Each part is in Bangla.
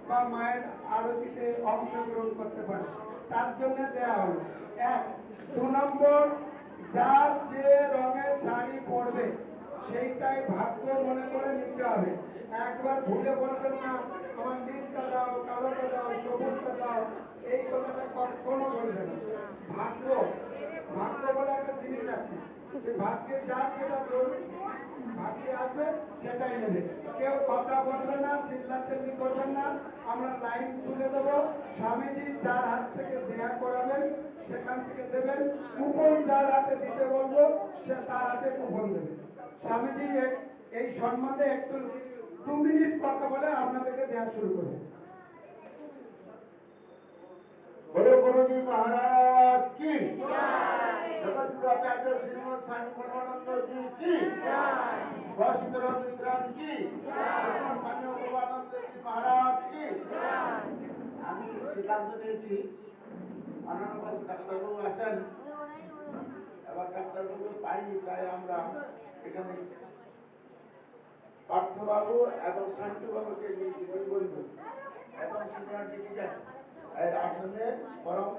বা মায়ের আরতিতে অংশগ্রহণ করতে পারে, তার জন্য দেয়া হলো। এক, 2 নম্বর, যার যে রঙের শাড়ি পরবে সেইটাই ভাগ্য মনে করে নিতে হবে। একবার ভুলে বলবেন না আমার নীলটা দাও, কালোটা দাও, সবুজটা দাও, এই কথাটা কখনো বলবেন না। ভাগ্য, ভাগ্য বলে একটা জিনিস আছে, সেই ভাগ্যে যার যেটা ভাগ্যে আসবে সেটাই নেবে। কেউ কথা বলবে না, চিল্লাচিল্লি করবেন না। আমরা লাইন তুলে দেবো, স্বামীজি যার হাত থেকে দেয়া করাবেন সেখান থেকে দেবেন, কুপন যার হাতে দিতে বলবো সে তার হাতে কুপন দেবে। স্বামীজি এই সম্বন্ধে একটু 2 মিনিট কথা বলে আপনাদেরকে দেওয়া শুরু করবে। बोलो गुरु जी महाराज की जगत गुरु आचार्य श्रीमद स्वामी परमानंद जी की वशिष्ठ विद्रान की श्रीमद स्वामी परमानंद जी महाराज की আমি সিদ্ধান্ত নিয়েছি অনানবাস ডাক্তারবাবু আসেন, এবার ডাক্তারবাবু পাইনি, তাই আমরা এখানে পার্থবাবু এবং শান্তিবাবুকে নিয়েছি, দুই বন্ধু এবং সিনিয়র সিটিজেন এর আসনে পরম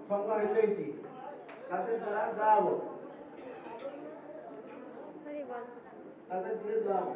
সঙ্গ হইতেছি, তাদের দ্বারা দেওয়াবো, তাদের দিয়ে দেওয়াবো।